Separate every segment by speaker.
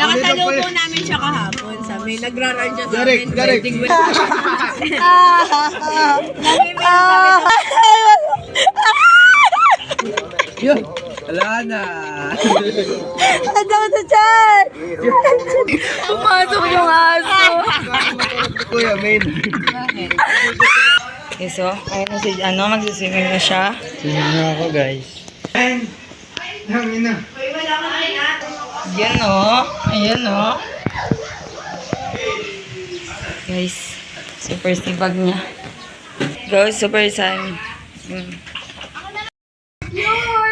Speaker 1: Nakasalubong namin siya kahapon. Sabi, nagra-run siya sa amin.
Speaker 2: Garek. Yun. Wala na.
Speaker 3: Ang daw sa chan! Pumasok yung aso.
Speaker 2: Kuya, main.
Speaker 3: Okay, so, ayun na si, magsiswimming na siya.
Speaker 2: Swimming na ako, guys. Hangin na.
Speaker 3: Yan o. Ayan o. Guys, super sipag niya. Go, super sun.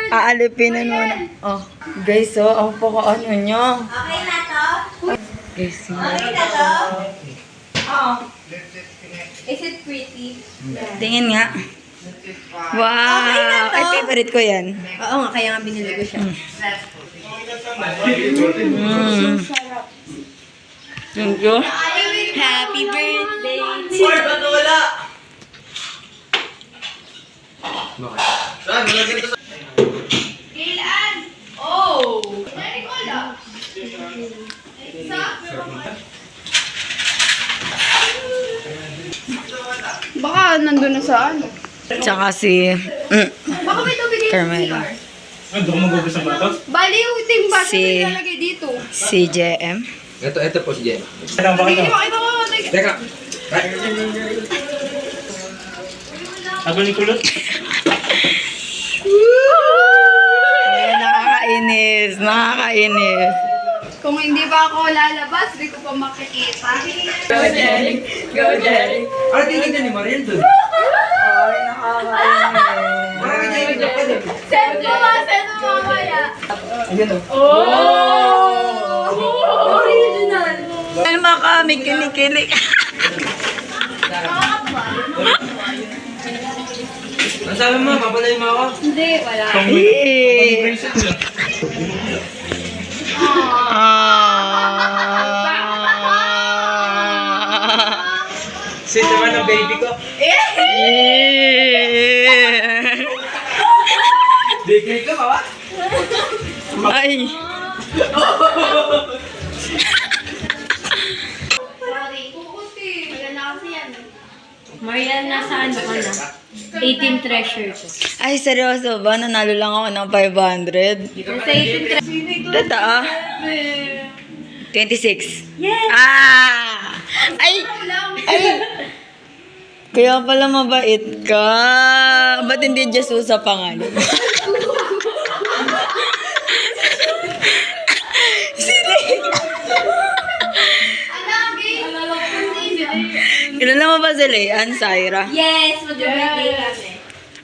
Speaker 3: Aalipinin mo na. Oh, guys, oh, ang ano nyo.
Speaker 1: Okay na to?
Speaker 3: Guys,
Speaker 1: Okay na to? Oo. Is it pretty?
Speaker 3: tingin nga. Wow! Ay, favorite ko yan.
Speaker 1: Oo nga, kaya nga binili ko siya.
Speaker 3: Thank you.
Speaker 1: Happy birthday to
Speaker 2: Uy, ba't wala?
Speaker 1: Kailan? Oh! Nari ko lang. Baka nandun na sa ano.
Speaker 3: Tsaka si
Speaker 1: Baka may tubig yung
Speaker 3: Carmela.
Speaker 4: Ano ko magugas ng bato?
Speaker 1: Bali yung ting bata
Speaker 3: Si-
Speaker 1: na nalagay dito.
Speaker 3: Si JM.
Speaker 2: Ito po si Jen.
Speaker 4: Kailangan ba
Speaker 1: Hindi
Speaker 4: kayo?
Speaker 1: makita ko.
Speaker 2: Teka.
Speaker 4: Agol ni kulot?
Speaker 3: Ay, nakakainis. Nakakainis.
Speaker 1: Kung hindi pa ako lalabas, hindi ko pa makikita.
Speaker 2: Ano tingin ni Mariel doon?
Speaker 3: Ay, nakakainis.
Speaker 1: Send mo mamaya.
Speaker 2: Ayan o.
Speaker 1: Original.
Speaker 3: Ano ba kami? Kilikili.
Speaker 2: Ano sabi mo? Papalay mo ako?
Speaker 1: Hindi, wala.
Speaker 2: Sweet naman ang baby ko. Bigay ka ba?
Speaker 3: Ay.
Speaker 5: Marian, nasa ano ka na? 18 treasure ko.
Speaker 3: Ay, seryoso ba? Nanalo lang ako ng 500.
Speaker 5: Nasa 18 treasure.
Speaker 3: Totoo? 26.
Speaker 5: Yes!
Speaker 3: Ah! Ay! Ay! Kaya pala mabait ka. Ba't hindi Jesus sa pangalan? Kilala mo ba si Leanne, Syra?
Speaker 5: Yes! Mag-birthday kami.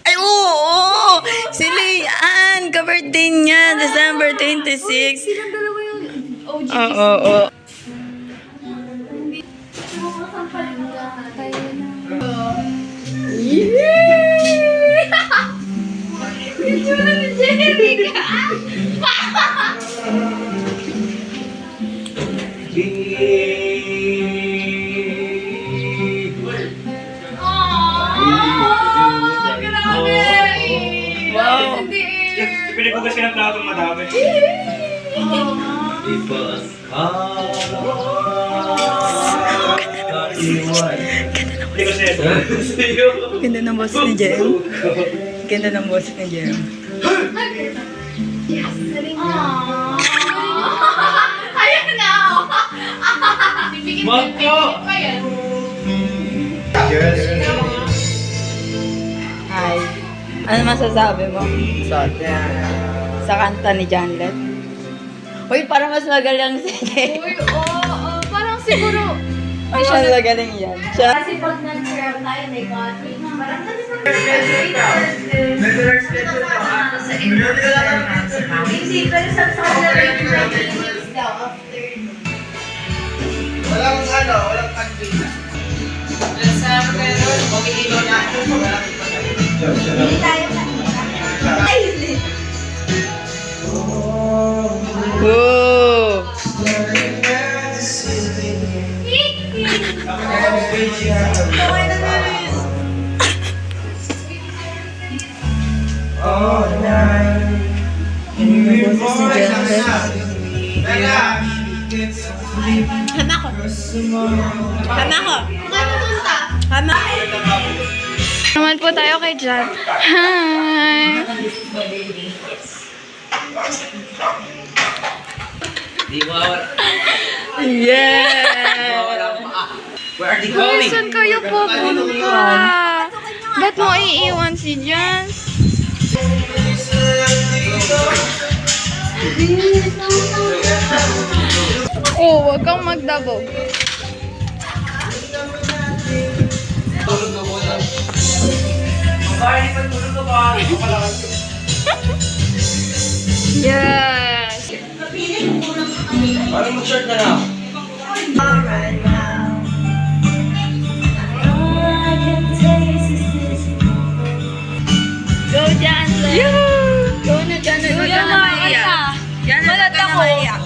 Speaker 3: Ay, oo! Si Leanne! Ka-birthday niya, December 26.
Speaker 1: Silang dalawa yung OG.
Speaker 3: Oo.
Speaker 1: Yung tsura ni Jerica.
Speaker 3: Wow!
Speaker 4: Pinagugas ka ng plato madami. Hindi ko siya.
Speaker 3: Ganda ng boss ni Jem. Ganda ng boss ni Jem.
Speaker 1: Ayan na!
Speaker 2: Marco!
Speaker 3: Hi. Ano masasabi mo
Speaker 2: Sa
Speaker 3: sa kanta ni Janlet? Uy, parang mas magaling si
Speaker 1: Uy, parang siguro.
Speaker 3: Ay, siya magaling yan. Siya.
Speaker 1: Kasi pag nag-share tayo, may coffee. Parang hindi, pero sa kanila yung minutes daw after.
Speaker 2: Walang walang country.
Speaker 1: Hindi tayo ay, hindi.
Speaker 3: Woo!
Speaker 2: All night.
Speaker 3: Si Janlet. Hama ko. Hama ko. Hama.
Speaker 6: Naman po tayo kay Jan. Hi!
Speaker 3: Yeah!
Speaker 2: Where are they
Speaker 6: Uy, saan kayo pupunta? Ba't mo iiwan si Jan? Oh, wag kang magdabog. Yes!
Speaker 2: Parang mag-short na lang.
Speaker 3: Go, Jan! Go na, Jan! Go na, Maria! Jan, wala ka na, Maria!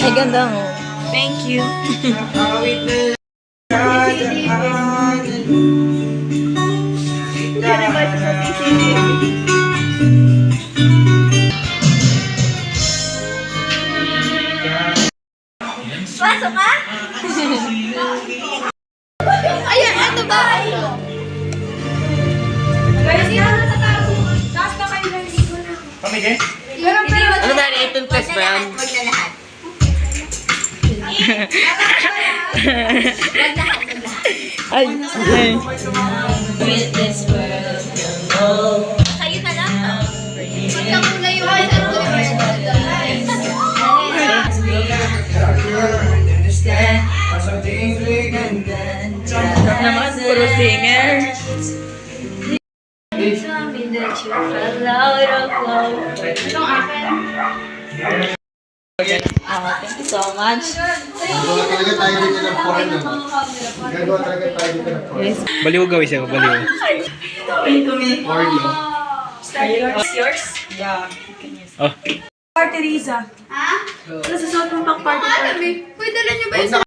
Speaker 3: Ay, ganda mo. Thank you.
Speaker 1: Pasok ka? Ayan, ano ba? Guys, yan na sa taas. Taas na kayo ng ligo na.
Speaker 4: Kami din?
Speaker 3: Ano ba, itong test ba yan?
Speaker 1: Wag na lahat.
Speaker 3: Ay, ay.
Speaker 1: Kayo na lang. Wag lang muna yung ano ko.
Speaker 3: Naman, puro singer. Thank you so much.
Speaker 7: Gagawa talaga tayo dito ng porn. Gagawa talaga tayo dito ng porn.
Speaker 2: Baliw gawin siya, baliw.
Speaker 7: Porn, no?
Speaker 3: Yours? Yeah.
Speaker 1: Ha? Nasa suot mo pang party. Pwede lang niyo ba yung